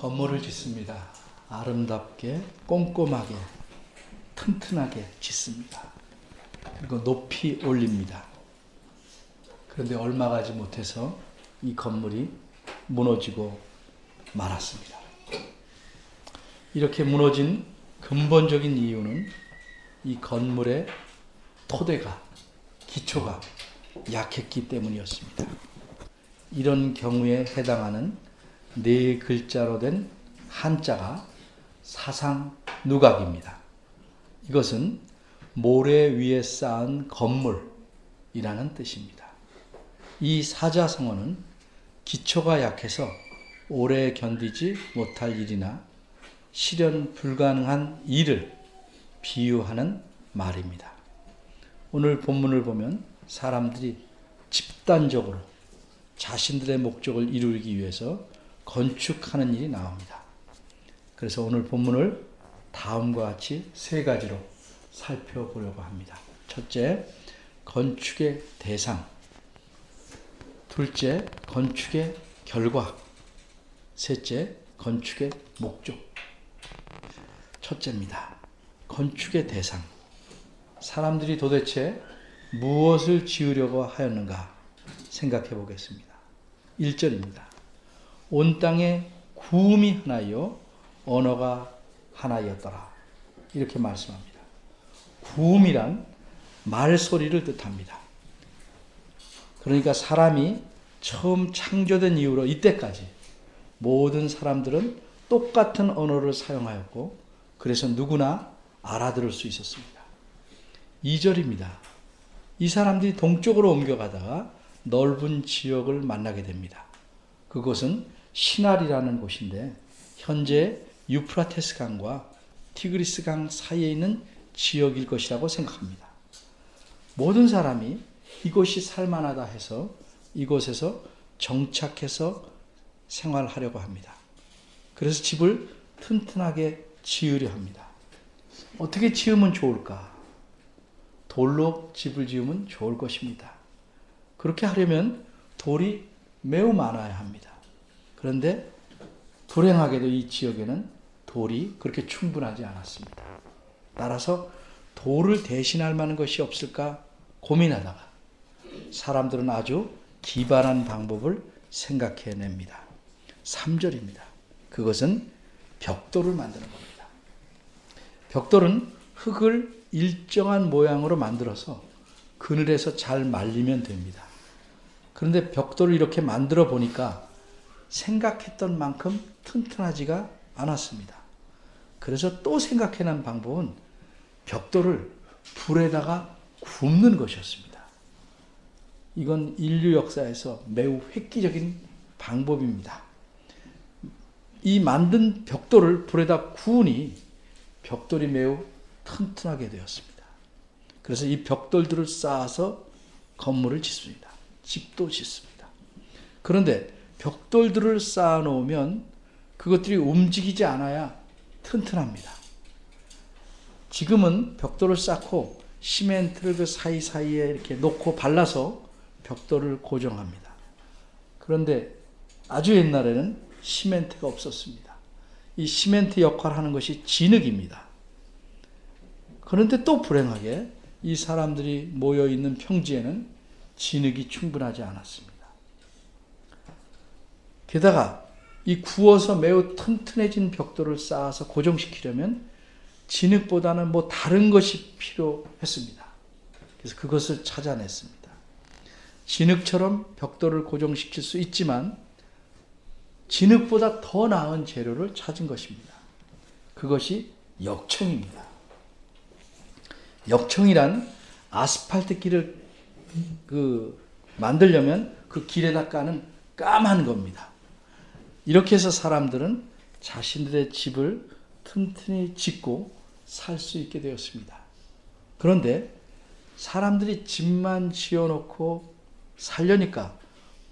건물을 짓습니다. 아름답게 꼼꼼하게 튼튼하게 짓습니다. 그리고 높이 올립니다. 그런데 얼마 가지 못해서 이 건물이 무너지고 말았습니다. 이렇게 무너진 근본적인 이유는 이 건물의 토대가, 기초가 약했기 때문이었습니다. 이런 경우에 해당하는 네 글자로 된 한자가 사상누각입니다. 이것은 모래 위에 쌓은 건물이라는 뜻입니다. 이 사자성어는 기초가 약해서 오래 견디지 못할 일이나 실현 불가능한 일을 비유하는 말입니다. 오늘 본문을 보면 사람들이 집단적으로 자신들의 목적을 이루기 위해서 건축하는 일이 나옵니다. 그래서 오늘 본문을 다음과 같이 세 가지로 살펴보려고 합니다. 첫째, 건축의 대상. 둘째, 건축의 결과. 셋째, 건축의 목적. 첫째입니다. 건축의 대상. 사람들이 도대체 무엇을 지으려고 하였는가 생각해 보겠습니다. 1절입니다. 온 땅에 구음이 하나요 언어가 하나였더라. 이렇게 말씀합니다. 구음이란 말소리를 뜻합니다. 그러니까 사람이 처음 창조된 이후로 이때까지 모든 사람들은 똑같은 언어를 사용하였고 그래서 누구나 알아들을 수 있었습니다. 2절입니다. 이 사람들이 동쪽으로 옮겨가다가 넓은 지역을 만나게 됩니다. 그곳은 시날이라는 곳인데 현재 유프라테스 강과 티그리스 강 사이에 있는 지역일 것이라고 생각합니다. 모든 사람이 이곳이 살만하다 해서 이곳에서 정착해서 생활하려고 합니다. 그래서 집을 튼튼하게 지으려 합니다. 어떻게 지으면 좋을까? 돌로 집을 지으면 좋을 것입니다. 그렇게 하려면 돌이 매우 많아야 합니다. 그런데 불행하게도 이 지역에는 돌이 그렇게 충분하지 않았습니다. 따라서 돌을 대신할 만한 것이 없을까 고민하다가 사람들은 아주 기발한 방법을 생각해냅니다. 3절입니다. 그것은 벽돌을 만드는 겁니다. 벽돌은 흙을 일정한 모양으로 만들어서 그늘에서 잘 말리면 됩니다. 그런데 벽돌을 이렇게 만들어 보니까 생각했던 만큼 튼튼하지가 않았습니다. 그래서 또 생각해낸 방법은 벽돌을 불에다가 굽는 것이었습니다. 이건 인류 역사에서 매우 획기적인 방법입니다. 이 만든 벽돌을 불에다 구우니 벽돌이 매우 튼튼하게 되었습니다. 그래서 이 벽돌들을 쌓아서 건물을 짓습니다. 집도 짓습니다. 그런데 벽돌들을 쌓아 놓으면 그것들이 움직이지 않아야 튼튼합니다. 지금은 벽돌을 쌓고 시멘트를 그 사이사이에 이렇게 놓고 발라서 벽돌을 고정합니다. 그런데 아주 옛날에는 시멘트가 없었습니다. 이 시멘트 역할을 하는 것이 진흙입니다. 그런데 또 불행하게 이 사람들이 모여있는 평지에는 진흙이 충분하지 않았습니다. 게다가 이 구워서 매우 튼튼해진 벽돌을 쌓아서 고정시키려면 진흙보다는 다른 것이 필요했습니다. 그래서 그것을 찾아냈습니다. 진흙처럼 벽돌을 고정시킬 수 있지만 진흙보다 더 나은 재료를 찾은 것입니다. 그것이 역청입니다. 역청이란 아스팔트 길을 만들려면 그 길에다 까는 까만 겁니다. 이렇게 해서 사람들은 자신들의 집을 튼튼히 짓고 살 수 있게 되었습니다. 그런데 사람들이 집만 지어놓고 살려니까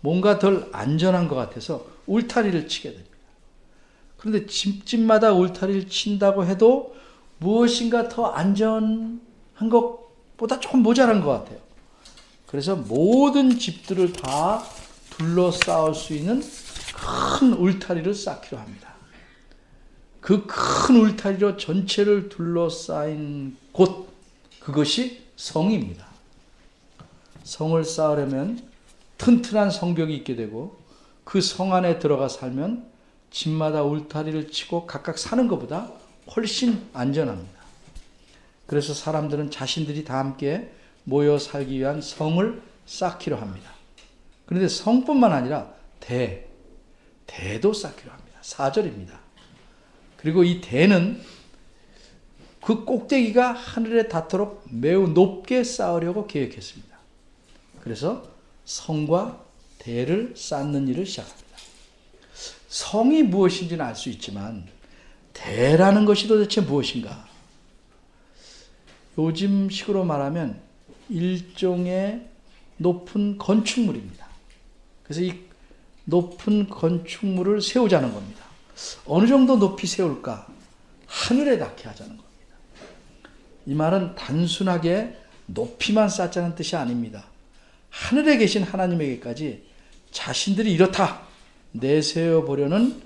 뭔가 덜 안전한 것 같아서 울타리를 치게 됩니다. 그런데 집집마다 울타리를 친다고 해도 무엇인가 더 안전한 것보다 조금 모자란 것 같아요. 그래서 모든 집들을 다 둘러싸을 수 있는 큰 울타리를 쌓기로 합니다. 그 큰 울타리로 전체를 둘러싸인 곳, 그것이 성입니다. 성을 쌓으려면 튼튼한 성벽이 있게 되고 그 성 안에 들어가 살면 집마다 울타리를 치고 각각 사는 것보다 훨씬 안전합니다. 그래서 사람들은 자신들이 다 함께 모여 살기 위한 성을 쌓기로 합니다. 그런데 성뿐만 아니라 대도 쌓기로 합니다. 4절입니다. 그리고 이 대는 그 꼭대기가 하늘에 닿도록 매우 높게 쌓으려고 계획했습니다. 그래서 성과 대를 쌓는 일을 시작합니다. 성이 무엇인지는 알 수 있지만 대라는 것이 도대체 무엇인가? 요즘식으로 말하면 일종의 높은 건축물입니다. 그래서 이 높은 건축물을 세우자는 겁니다. 어느 정도 높이 세울까? 하늘에 닿게 하자는 겁니다. 이 말은 단순하게 높이만 쌓자는 뜻이 아닙니다. 하늘에 계신 하나님에게까지 자신들이 이렇다 내세워 보려는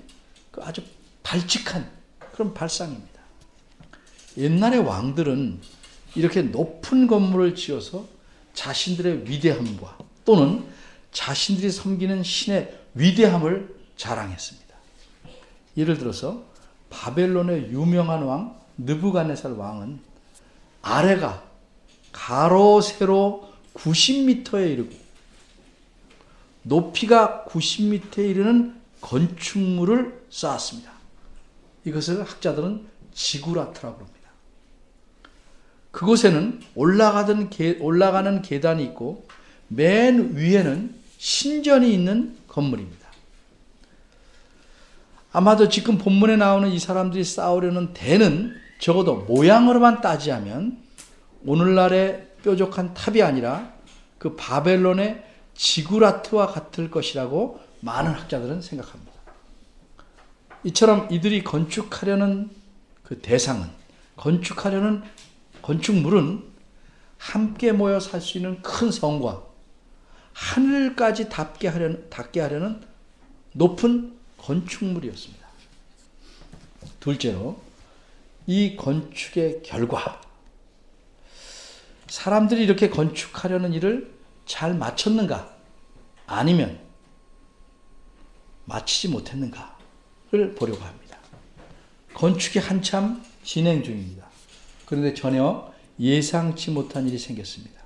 아주 발칙한 그런 발상입니다. 옛날의 왕들은 이렇게 높은 건물을 지어서 자신들의 위대함과 또는 자신들이 섬기는 신의 위대함을 자랑했습니다. 예를 들어서 바벨론의 유명한 왕 느부갓네살 왕은 아래가 가로 세로 90m에 이르고 높이가 90m에 이르는 건축물을 쌓았습니다. 이것을 학자들은 지구라트라고 합니다. 그곳에는 올라가는 계단이 있고 맨 위에는 신전이 있는 건물입니다. 아마도 지금 본문에 나오는 이 사람들이 쌓으려는 대는 적어도 모양으로만 따지자면 오늘날의 뾰족한 탑이 아니라 그 바벨론의 지구라트와 같을 것이라고 많은 학자들은 생각합니다. 이처럼 이들이 건축하려는 그 대상은, 건축하려는 건축물은 함께 모여 살 수 있는 큰 성과 하늘까지 닿게 하려는 높은 건축물이었습니다. 둘째로 이 건축의 결과, 사람들이 이렇게 건축하려는 일을 잘 마쳤는가 아니면 마치지 못했는가를 보려고 합니다. 건축이 한참 진행 중입니다. 그런데 전혀 예상치 못한 일이 생겼습니다.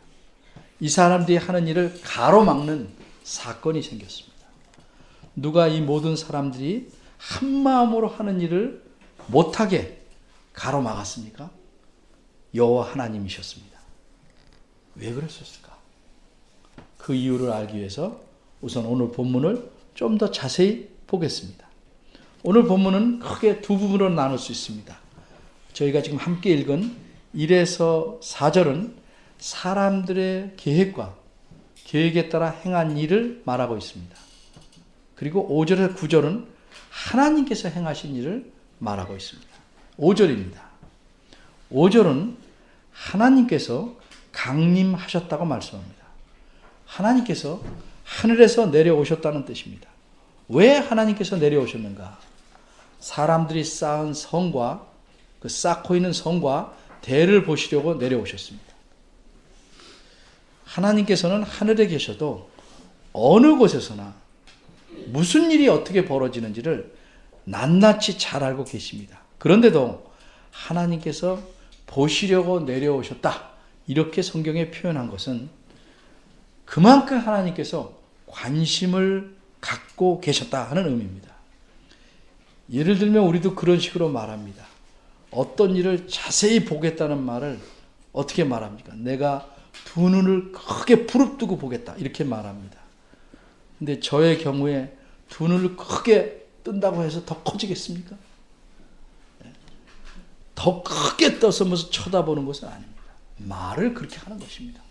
이 사람들이 하는 일을 가로막는 사건이 생겼습니다. 누가 이 모든 사람들이 한마음으로 하는 일을 못하게 가로막았습니까? 여호와 하나님이셨습니다. 왜 그랬었을까? 그 이유를 알기 위해서 우선 오늘 본문을 좀 더 자세히 보겠습니다. 오늘 본문은 크게 두 부분으로 나눌 수 있습니다. 저희가 지금 함께 읽은 1에서 4절은 사람들의 계획과 계획에 따라 행한 일을 말하고 있습니다. 그리고 5절에서 9절은 하나님께서 행하신 일을 말하고 있습니다. 5절입니다. 5절은 하나님께서 강림하셨다고 말씀합니다. 하나님께서 하늘에서 내려오셨다는 뜻입니다. 왜 하나님께서 내려오셨는가? 사람들이 쌓은 성과 그 쌓고 있는 성과 대를 보시려고 내려오셨습니다. 하나님께서는 하늘에 계셔도 어느 곳에서나 무슨 일이 어떻게 벌어지는지를 낱낱이 잘 알고 계십니다. 그런데도 하나님께서 보시려고 내려오셨다. 이렇게 성경에 표현한 것은 그만큼 하나님께서 관심을 갖고 계셨다 하는 의미입니다. 예를 들면 우리도 그런 식으로 말합니다. 어떤 일을 자세히 보겠다는 말을 어떻게 말합니까? 내가 두 눈을 크게 부릅뜨고 보겠다. 이렇게 말합니다. 근데 저의 경우에 두 눈을 크게 뜬다고 해서 더 커지겠습니까? 더 크게 떠서 무슨 쳐다보는 것은 아닙니다. 말을 그렇게 하는 것입니다.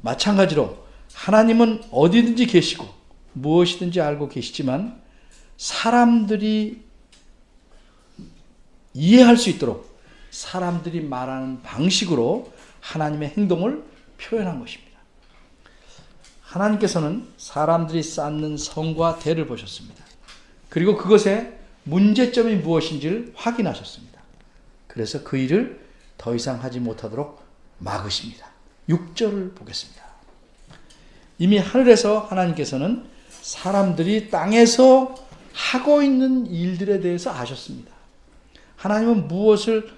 마찬가지로 하나님은 어디든지 계시고 무엇이든지 알고 계시지만 사람들이 이해할 수 있도록 사람들이 말하는 방식으로 하나님의 행동을 표현한 것입니다. 하나님께서는 사람들이 쌓는 성과 대를 보셨습니다. 그리고 그것에 문제점이 무엇인지를 확인하셨습니다. 그래서 그 일을 더 이상 하지 못하도록 막으십니다. 6절을 보겠습니다. 이미 하늘에서 하나님께서는 사람들이 땅에서 하고 있는 일들에 대해서 아셨습니다. 하나님은 무엇을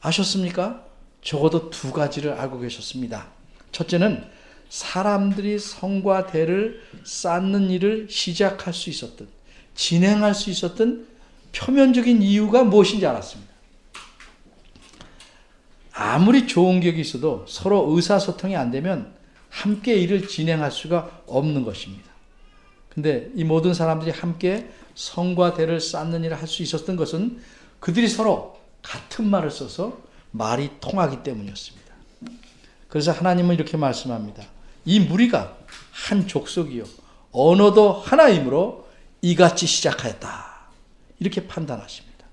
아셨습니까? 적어도 두 가지를 알고 계셨습니다. 첫째는 사람들이 성과 대를 쌓는 일을 시작할 수 있었던, 진행할 수 있었던 표면적인 이유가 무엇인지 알았습니다. 아무리 좋은 격이 있어도 서로 의사소통이 안 되면 함께 일을 진행할 수가 없는 것입니다. 근데 이 모든 사람들이 함께 성과 대를 쌓는 일을 할 수 있었던 것은 그들이 서로 같은 말을 써서 말이 통하기 때문이었습니다. 그래서 하나님은 이렇게 말씀합니다. 이 무리가 한 족속이요 언어도 하나이므로 이같이 시작하였다. 이렇게 판단하십니다.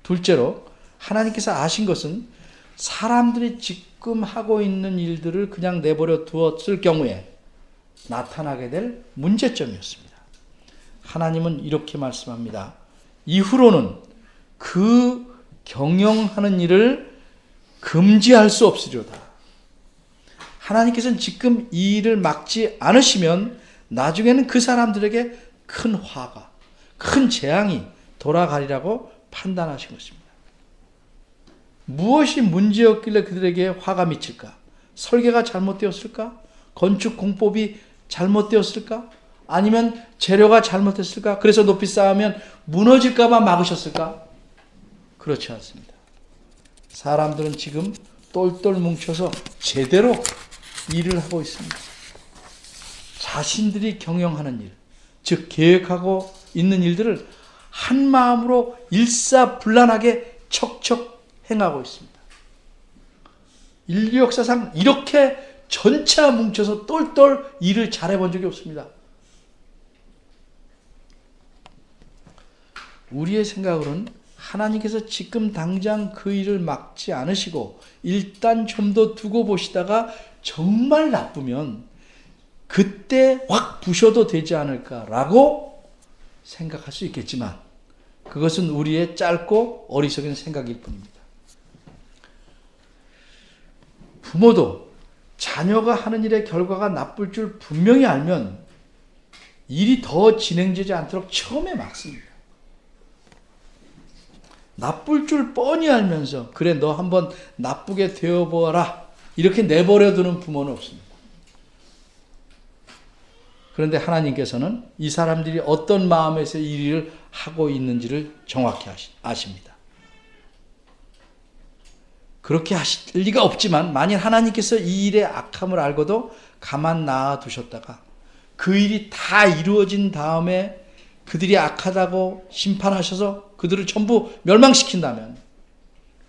둘째로 하나님께서 아신 것은 사람들이 지금 하고 있는 일들을 그냥 내버려 두었을 경우에 나타나게 될 문제점이었습니다. 하나님은 이렇게 말씀합니다. 이후로는 그 경영하는 일을 금지할 수 없으리로다. 하나님께서는 지금 이 일을 막지 않으시면 나중에는 그 사람들에게 큰 화가, 큰 재앙이 돌아가리라고 판단하신 것입니다. 무엇이 문제였길래 그들에게 화가 미칠까? 설계가 잘못되었을까? 건축 공법이 잘못되었을까? 아니면 재료가 잘못됐을까? 그래서 높이 쌓으면 무너질까 봐 막으셨을까? 그렇지 않습니다. 사람들은 지금 똘똘 뭉쳐서 제대로 일을 하고 있습니다. 자신들이 경영하는 일, 즉 계획하고 있는 일들을 한 마음으로 일사불란하게 척척 행하고 있습니다. 인류 역사상 이렇게 전차 뭉쳐서 똘똘 일을 잘해본 적이 없습니다. 우리의 생각으로는 하나님께서 지금 당장 그 일을 막지 않으시고 일단 좀 더 두고 보시다가 정말 나쁘면 그때 확 부셔도 되지 않을까라고 생각할 수 있겠지만 그것은 우리의 짧고 어리석은 생각일 뿐입니다. 부모도 자녀가 하는 일의 결과가 나쁠 줄 분명히 알면 일이 더 진행되지 않도록 처음에 막습니다. 나쁠 줄 뻔히 알면서 그래 너 한번 나쁘게 되어보아라 이렇게 내버려두는 부모는 없습니다. 그런데 하나님께서는 이 사람들이 어떤 마음에서 이 일을 하고 있는지를 정확히 아십니다. 그렇게 하실 리가 없지만 만일 하나님께서 이 일의 악함을 알고도 가만 놔두셨다가 그 일이 다 이루어진 다음에 그들이 악하다고 심판하셔서 그들을 전부 멸망시킨다면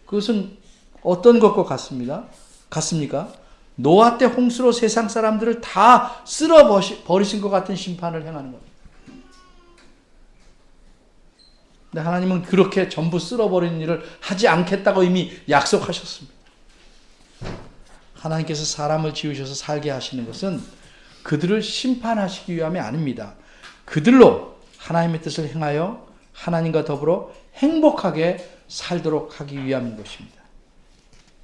그것은 어떤 것과 같습니까? 노아 때 홍수로 세상 사람들을 다 쓸어 버리신 것 같은 심판을 행하는 겁니다. 근데 하나님은 그렇게 전부 쓸어버리는 일을 하지 않겠다고 이미 약속하셨습니다. 하나님께서 사람을 지으셔서 살게 하시는 것은 그들을 심판하시기 위함이 아닙니다. 그들로 하나님의 뜻을 행하여 하나님과 더불어 행복하게 살도록 하기 위함인 것입니다.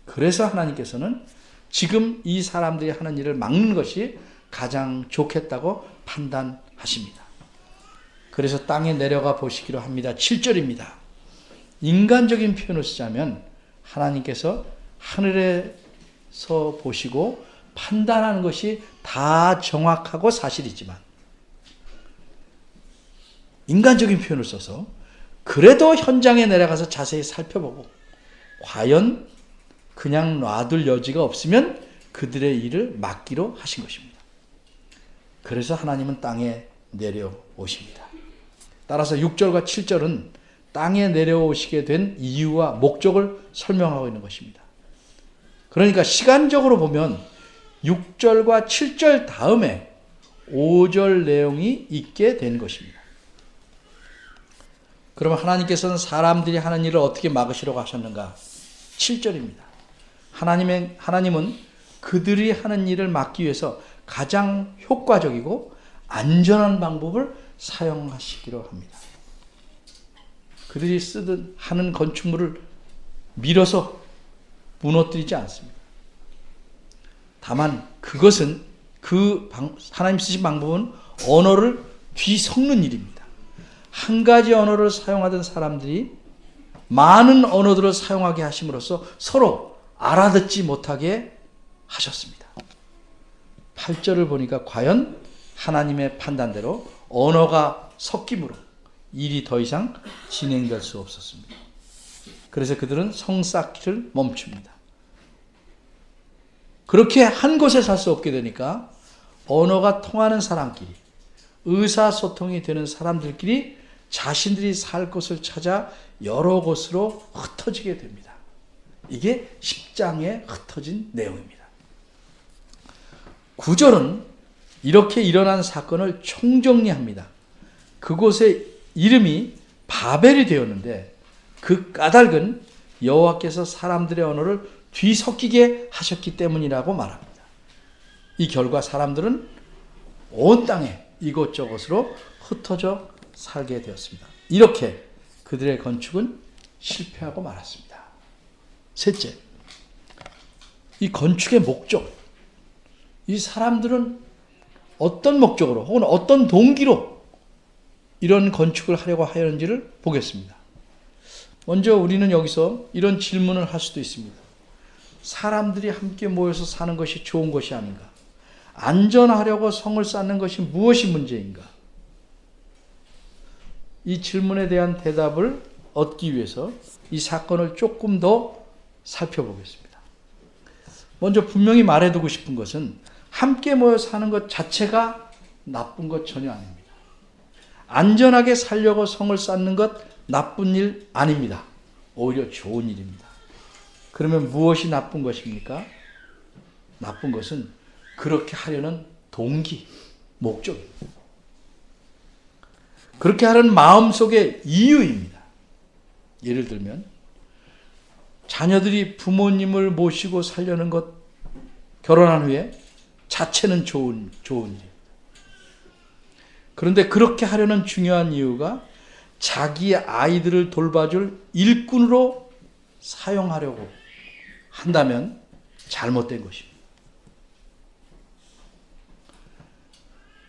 그래서 하나님께서는 지금 이 사람들이 하는 일을 막는 것이 가장 좋겠다고 판단하십니다. 그래서 땅에 내려가 보시기로 합니다. 7절입니다. 인간적인 표현을 쓰자면 하나님께서 하늘에서 보시고 판단하는 것이 다 정확하고 사실이지만 인간적인 표현을 써서 그래도 현장에 내려가서 자세히 살펴보고 과연 그냥 놔둘 여지가 없으면 그들의 일을 막기로 하신 것입니다. 그래서 하나님은 땅에 내려오십니다. 따라서 6절과 7절은 땅에 내려오시게 된 이유와 목적을 설명하고 있는 것입니다. 그러니까 시간적으로 보면 6절과 7절 다음에 5절 내용이 있게 된 것입니다. 그러면 하나님께서는 사람들이 하는 일을 어떻게 막으시려고 하셨는가? 7절입니다. 하나님은 그들이 하는 일을 막기 위해서 가장 효과적이고 안전한 방법을 사용하시기로 합니다. 그들이 쓰든 하는 건축물을 밀어서 무너뜨리지 않습니다. 다만 그것은 하나님 쓰신 방법은 언어를 뒤섞는 일입니다. 한 가지 언어를 사용하던 사람들이 많은 언어들을 사용하게 하심으로써 서로 알아듣지 못하게 하셨습니다. 8절을 보니까 과연 하나님의 판단대로 언어가 섞임으로 일이 더 이상 진행될 수 없었습니다. 그래서 그들은 성 쌓기를 멈춥니다. 그렇게 한 곳에 살 수 없게 되니까 언어가 통하는 사람끼리, 의사소통이 되는 사람들끼리 자신들이 살 곳을 찾아 여러 곳으로 흩어지게 됩니다. 이게 10장에 흩어진 내용입니다. 9절은 이렇게 일어난 사건을 총정리합니다. 그곳의 이름이 바벨이 되었는데 그 까닭은 여호와께서 사람들의 언어를 뒤섞이게 하셨기 때문이라고 말합니다. 이 결과 사람들은 온 땅에 이곳저곳으로 흩어져 살게 되었습니다. 이렇게 그들의 건축은 실패하고 말았습니다. 셋째, 이 건축의 목적, 이 사람들은 어떤 목적으로 혹은 어떤 동기로 이런 건축을 하려고 하였는지를 보겠습니다. 먼저 우리는 여기서 이런 질문을 할 수도 있습니다. 사람들이 함께 모여서 사는 것이 좋은 것이 아닌가? 안전하려고 성을 쌓는 것이 무엇이 문제인가? 이 질문에 대한 대답을 얻기 위해서 이 사건을 조금 더 살펴보겠습니다. 먼저 분명히 말해두고 싶은 것은 함께 모여 사는 것 자체가 나쁜 것 전혀 아닙니다. 안전하게 살려고 성을 쌓는 것 나쁜 일 아닙니다. 오히려 좋은 일입니다. 그러면 무엇이 나쁜 것입니까? 나쁜 것은 그렇게 하려는 동기, 목적입니다. 그렇게 하는 마음속의 이유입니다. 예를 들면 자녀들이 부모님을 모시고 살려는 것, 결혼한 후에 자체는 좋은 일입니다. 그런데 그렇게 하려는 중요한 이유가 자기 아이들을 돌봐줄 일꾼으로 사용하려고 한다면 잘못된 것입니다.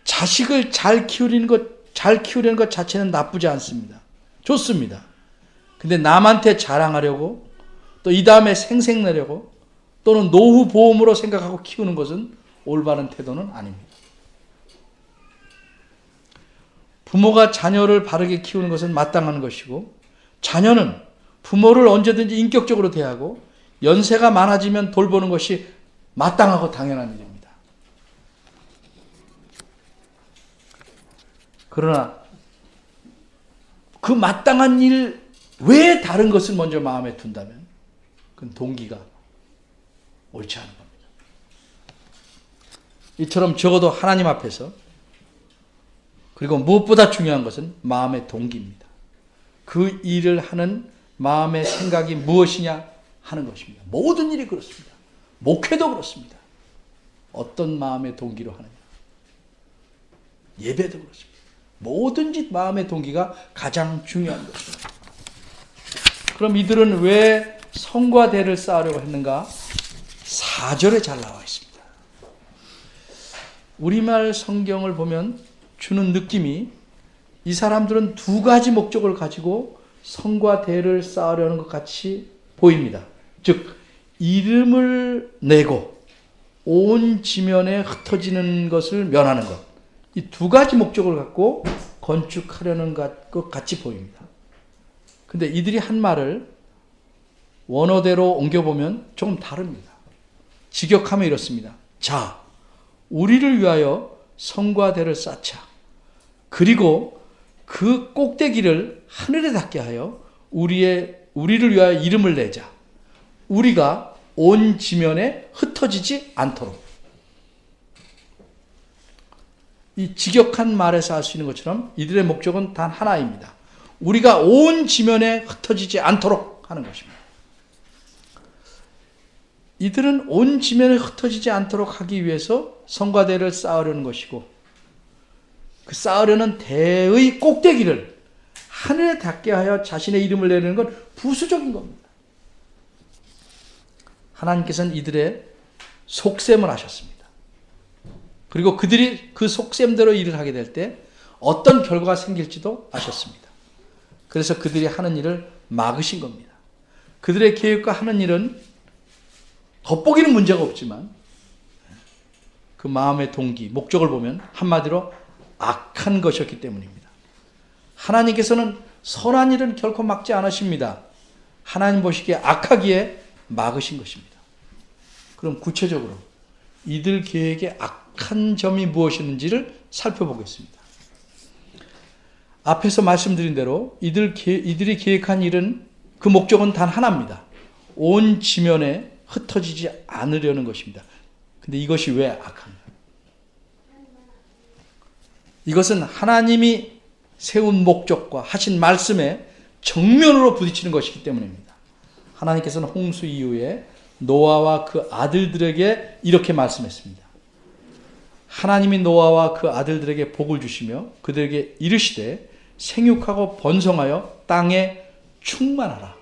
자식을 잘 키우려는 것 자체는 나쁘지 않습니다. 좋습니다. 근데 남한테 자랑하려고 또 이 다음에 생색내려고 또는 노후 보험으로 생각하고 키우는 것은 올바른 태도는 아닙니다. 부모가 자녀를 바르게 키우는 것은 마땅한 것이고 자녀는 부모를 언제든지 인격적으로 대하고 연세가 많아지면 돌보는 것이 마땅하고 당연한 일입니다. 그러나 그 마땅한 일 외에 다른 것을 먼저 마음에 둔다면 그건 동기가 옳지 않은 겁니다. 이처럼 적어도 하나님 앞에서 그리고 무엇보다 중요한 것은 마음의 동기입니다. 그 일을 하는 마음의 생각이 무엇이냐 하는 것입니다. 모든 일이 그렇습니다. 목회도 그렇습니다. 어떤 마음의 동기로 하느냐. 예배도 그렇습니다. 뭐든지 마음의 동기가 가장 중요한 것입니다. 그럼 이들은 왜 성과 대를 쌓으려고 했는가? 4절에 잘 나와 있습니다. 우리말 성경을 보면 주는 느낌이 이 사람들은 두 가지 목적을 가지고 성과 대를 쌓으려는 것 같이 보입니다. 즉 이름을 내고 온 지면에 흩어지는 것을 면하는 것. 이 두 가지 목적을 갖고 건축하려는 것 같이 보입니다. 근데 이들이 한 말을 원어대로 옮겨보면 조금 다릅니다. 직역하면 이렇습니다. 자, 우리를 위하여 성과 대를 쌓자. 그리고 그 꼭대기를 하늘에 닿게 하여 우리를 위하여 이름을 내자. 우리가 온 지면에 흩어지지 않도록. 이 직역한 말에서 알 수 있는 것처럼 이들의 목적은 단 하나입니다. 우리가 온 지면에 흩어지지 않도록 하는 것입니다. 이들은 온 지면에 흩어지지 않도록 하기 위해서 성과대를 쌓으려는 것이고 그 쌓으려는 대의 꼭대기를 하늘에 닿게 하여 자신의 이름을 내리는 건 부수적인 겁니다. 하나님께서는 이들의 속셈을 하셨습니다. 그리고 그들이 그 속셈대로 일을 하게 될 때 어떤 결과가 생길지도 아셨습니다. 그래서 그들이 하는 일을 막으신 겁니다. 그들의 계획과 하는 일은 겉보기는 문제가 없지만 그 마음의 동기, 목적을 보면 한마디로 악한 것이었기 때문입니다. 하나님께서는 선한 일은 결코 막지 않으십니다. 하나님 보시기에 악하기에 막으신 것입니다. 그럼 구체적으로 이들 계획의 악한 점이 무엇이었는지를 살펴보겠습니다. 앞에서 말씀드린 대로 이들이 계획한 일은 그 목적은 단 하나입니다. 온 지면에 흩어지지 않으려는 것입니다. 근데 이것이 왜 악한가? 이것은 하나님이 세운 목적과 하신 말씀에 정면으로 부딪히는 것이기 때문입니다. 하나님께서는 홍수 이후에 노아와 그 아들들에게 이렇게 말씀했습니다. 하나님이 노아와 그 아들들에게 복을 주시며 그들에게 이르시되 생육하고 번성하여 땅에 충만하라.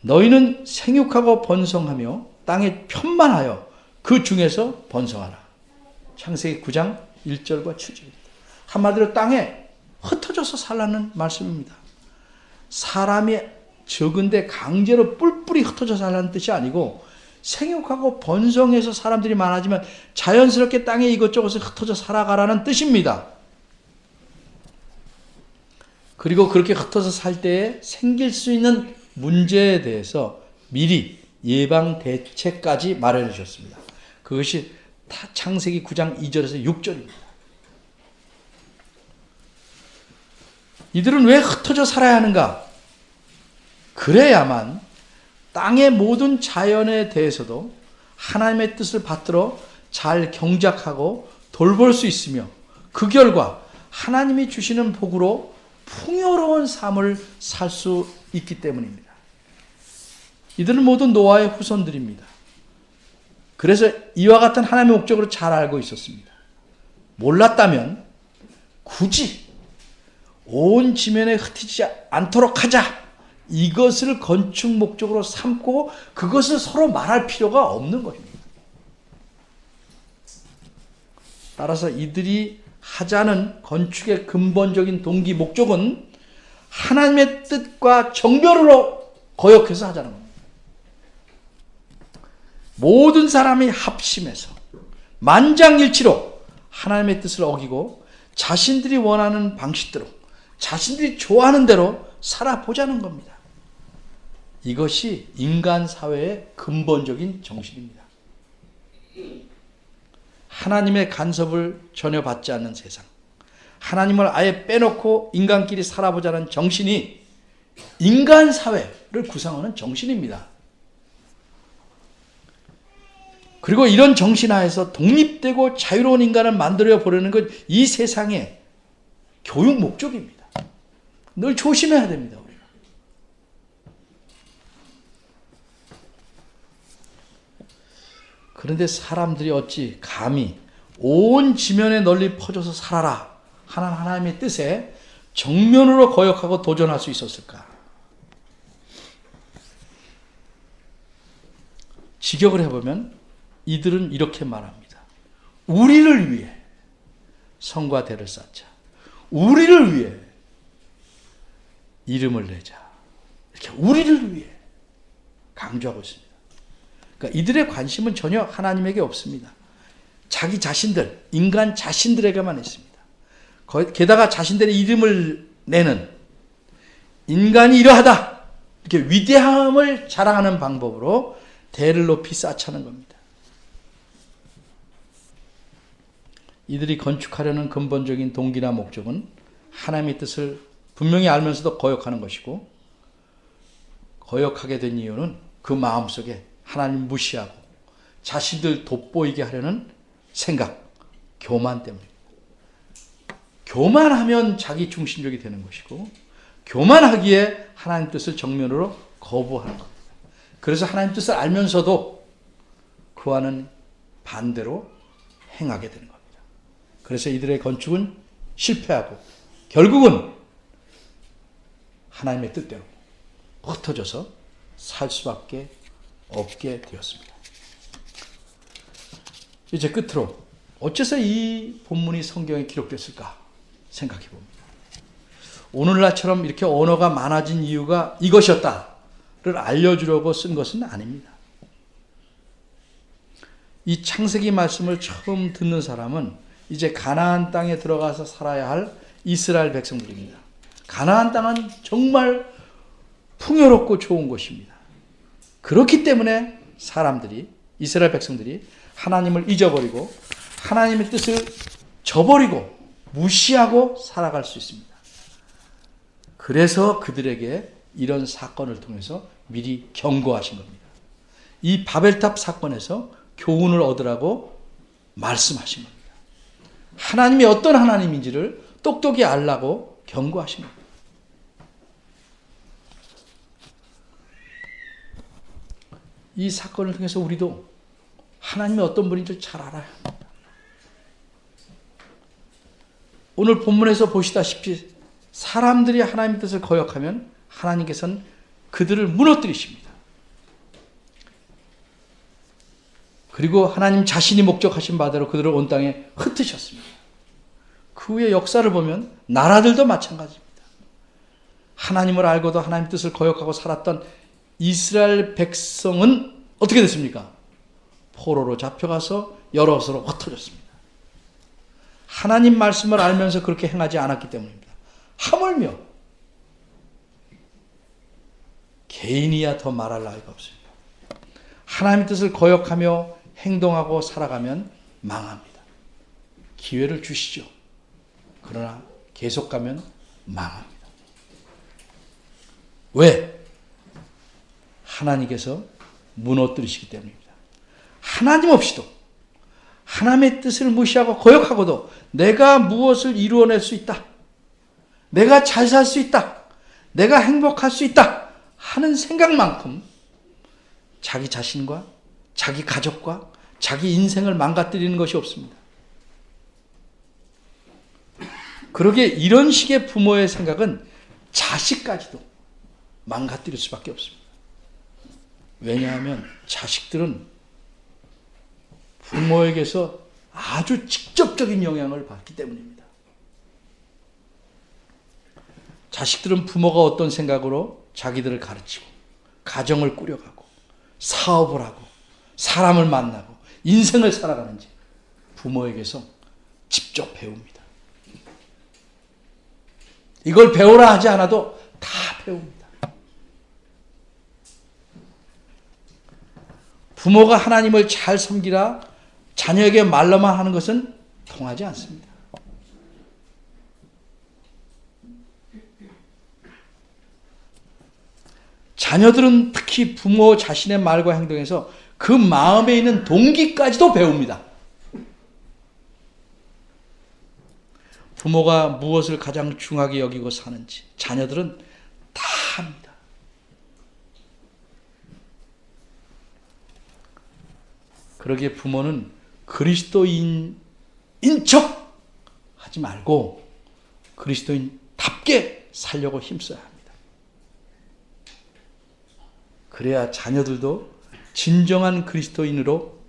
너희는 생육하고 번성하며 땅에 편만하여 그 중에서 번성하라. 창세기 9장 1절과 7절입니다. 한마디로 땅에 흩어져서 살라는 말씀입니다. 사람이 적은데 강제로 뿔뿔이 흩어져 살라는 뜻이 아니고 생육하고 번성해서 사람들이 많아지면 자연스럽게 땅에 이것저것에 흩어져 살아가라는 뜻입니다. 그리고 그렇게 흩어져 살 때에 생길 수 있는 문제에 대해서 미리 예방 대책까지 마련해 주셨습니다. 그것이 창세기 9장 2절에서 6절입니다. 이들은 왜 흩어져 살아야 하는가? 그래야만 땅의 모든 자연에 대해서도 하나님의 뜻을 받들어 잘 경작하고 돌볼 수 있으며 그 결과 하나님이 주시는 복으로 풍요로운 삶을 살 수 있기 때문입니다. 이들은 모두 노아의 후손들입니다. 그래서 이와 같은 하나님의 목적으로 잘 알고 있었습니다. 몰랐다면 굳이 온 지면에 흩어지지 않도록 하자. 이것을 건축 목적으로 삼고 그것을 서로 말할 필요가 없는 것입니다. 따라서 이들이 하자는 건축의 근본적인 동기 목적은 하나님의 뜻과 정면으로 거역해서 하자는 겁니다. 모든 사람이 합심해서 만장일치로 하나님의 뜻을 어기고 자신들이 원하는 방식대로 자신들이 좋아하는 대로 살아보자는 겁니다. 이것이 인간 사회의 근본적인 정신입니다. 하나님의 간섭을 전혀 받지 않는 세상, 하나님을 아예 빼놓고 인간끼리 살아보자는 정신이 인간 사회를 구성하는 정신입니다. 그리고 이런 정신 하에서 독립되고 자유로운 인간을 만들어 보려는 것, 이 세상의 교육 목적입니다. 늘 조심해야 됩니다. 우리가. 그런데 사람들이 어찌 감히 온 지면에 널리 퍼져서 살아라 하는 하나님의 뜻에 정면으로 거역하고 도전할 수 있었을까? 직역을 해보면 이들은 이렇게 말합니다. 우리를 위해 성과 대를 쌓자. 우리를 위해 이름을 내자. 이렇게 우리를 위해 강조하고 있습니다. 그러니까 이들의 관심은 전혀 하나님에게 없습니다. 자기 자신들, 인간 자신들에게만 있습니다. 게다가 자신들의 이름을 내는 인간이 이러하다. 이렇게 위대함을 자랑하는 방법으로 대를 높이 쌓자는 겁니다. 이들이 건축하려는 근본적인 동기나 목적은 하나님의 뜻을 분명히 알면서도 거역하는 것이고, 거역하게 된 이유는 그 마음속에 하나님 무시하고 자신들 돋보이게 하려는 생각, 교만 때문입니다. 교만하면 자기 중심적이 되는 것이고, 교만하기에 하나님 뜻을 정면으로 거부하는 겁니다. 그래서 하나님 뜻을 알면서도 그와는 반대로 행하게 되는 겁니다. 그래서 이들의 건축은 실패하고 결국은 하나님의 뜻대로 흩어져서 살 수밖에 없게 되었습니다. 이제 끝으로 어째서 이 본문이 성경에 기록됐을까 생각해 봅니다. 오늘날처럼 이렇게 언어가 많아진 이유가 이것이었다를 알려주려고 쓴 것은 아닙니다. 이 창세기 말씀을 처음 듣는 사람은 이제 가나안 땅에 들어가서 살아야 할 이스라엘 백성들입니다. 가나안 땅은 정말 풍요롭고 좋은 곳입니다. 그렇기 때문에 사람들이, 이스라엘 백성들이 하나님을 잊어버리고 하나님의 뜻을 저버리고 무시하고 살아갈 수 있습니다. 그래서 그들에게 이런 사건을 통해서 미리 경고하신 겁니다. 이 바벨탑 사건에서 교훈을 얻으라고 말씀하신 겁니다. 하나님이 어떤 하나님인지를 똑똑히 알라고 경고하신 겁니다. 이 사건을 통해서 우리도 하나님이 어떤 분인지를 잘 알아야 합니다. 오늘 본문에서 보시다시피 사람들이 하나님의 뜻을 거역하면 하나님께서는 그들을 무너뜨리십니다. 그리고 하나님 자신이 목적하신 바대로 그들을 온 땅에 흩으셨습니다. 그 후에 역사를 보면 나라들도 마찬가지입니다. 하나님을 알고도 하나님 뜻을 거역하고 살았던 이스라엘 백성은 어떻게 됐습니까? 포로로 잡혀가서 여러 곳으로 흩어졌습니다. 하나님 말씀을 알면서 그렇게 행하지 않았기 때문입니다. 하물며 개인이야 더 말할 나위가 없습니다. 하나님의 뜻을 거역하며 행동하고 살아가면 망합니다. 기회를 주시죠. 그러나 계속 가면 망합니다. 왜? 하나님께서 무너뜨리시기 때문입니다. 하나님 없이도 하나님의 뜻을 무시하고 거역하고도 내가 무엇을 이루어낼 수 있다. 내가 잘 살 수 있다. 내가 행복할 수 있다. 하는 생각만큼 자기 자신과 자기 가족과 자기 인생을 망가뜨리는 것이 없습니다. 그러기에 이런 식의 부모의 생각은 자식까지도 망가뜨릴 수밖에 없습니다. 왜냐하면 자식들은 부모에게서 아주 직접적인 영향을 받기 때문입니다. 자식들은 부모가 어떤 생각으로 자기들을 가르치고 가정을 꾸려가고 사업을 하고 사람을 만나고 인생을 살아가는지 부모에게서 직접 배웁니다. 이걸 배우라 하지 않아도 다 배웁니다. 부모가 하나님을 잘 섬기라 자녀에게 말로만 하는 것은 통하지 않습니다. 자녀들은 특히 부모 자신의 말과 행동에서 그 마음에 있는 동기까지도 배웁니다. 부모가 무엇을 가장 중하게 여기고 사는지 자녀들은 다 합니다. 그러기에 부모는 그리스도인인 척 하지 말고 그리스도인답게 살려고 힘써야 합니다. 그래야 자녀들도 진정한 그리스도인으로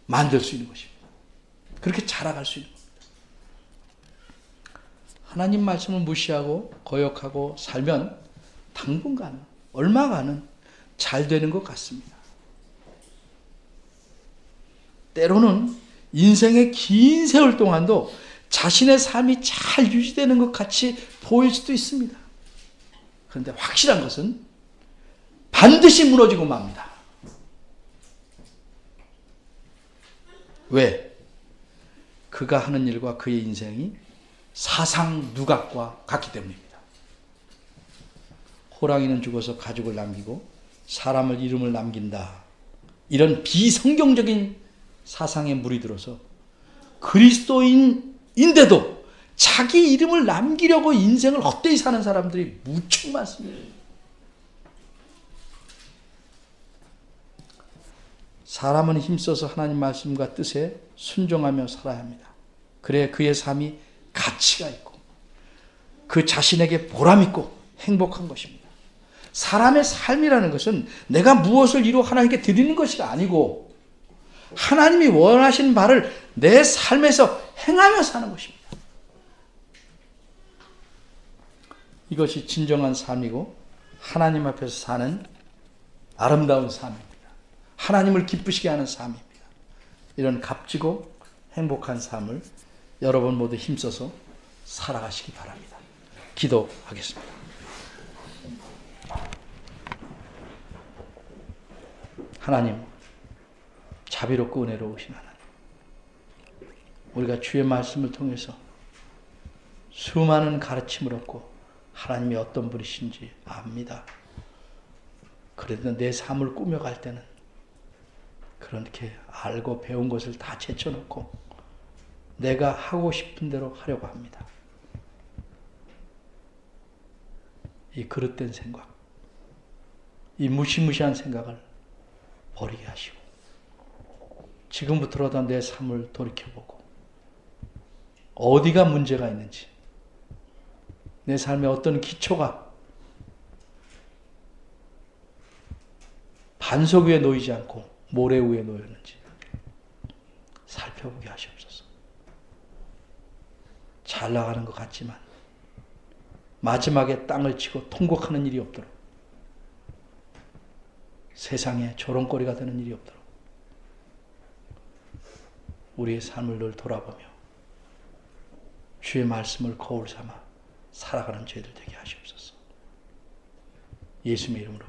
만들 수 있는 것입니다. 그렇게 자라갈 수 있는 겁니다. 하나님 말씀을 무시하고 거역하고 살면 당분간은 얼마간은 잘 되는 것 같습니다. 때로는 인생의 긴 세월 동안도 자신의 삶이 잘 유지되는 것 같이 보일 수도 있습니다. 그런데 확실한 것은 반드시 무너지고 맙니다. 왜? 그가 하는 일과 그의 인생이 사상 누각과 같기 때문입니다. 호랑이는 죽어서 가죽을 남기고 사람을 이름을 남긴다. 이런 비성경적인 사상에 물이 들어서 그리스도인인데도 자기 이름을 남기려고 인생을 헛되이 사는 사람들이 무척 많습니다. 사람은 힘써서 하나님 말씀과 뜻에 순종하며 살아야 합니다. 그래야 그의 삶이 가치가 있고 그 자신에게 보람 있고 행복한 것입니다. 사람의 삶이라는 것은 내가 무엇을 이루어 하나님께 드리는 것이 아니고 하나님이 원하시는 바를 내 삶에서 행하며 사는 것입니다. 이것이 진정한 삶이고 하나님 앞에서 사는 아름다운 삶입니다. 하나님을 기쁘시게 하는 삶입니다. 이런 값지고 행복한 삶을 여러분 모두 힘써서 살아가시기 바랍니다. 기도하겠습니다. 하나님, 자비롭고 은혜로우신 하나님, 우리가 주의 말씀을 통해서 수많은 가르침을 얻고 하나님이 어떤 분이신지 압니다. 그래도 내 삶을 꾸며갈 때는 그렇게 알고 배운 것을 다 제쳐놓고 내가 하고 싶은 대로 하려고 합니다. 이 그릇된 생각, 이 무시무시한 생각을 버리게 하시고 지금부터라도 내 삶을 돌이켜보고 어디가 문제가 있는지, 내 삶에 어떤 기초가 반석 위에 놓이지 않고 모래 위에 놓였는지 살펴보게 하시옵소서. 잘 나가는 것 같지만 마지막에 땅을 치고 통곡하는 일이 없도록, 세상에 조롱거리가 되는 일이 없도록 우리의 삶을 늘 돌아보며 주의 말씀을 거울 삼아 살아가는 저희들 되게 하시옵소서. 예수님의 이름으로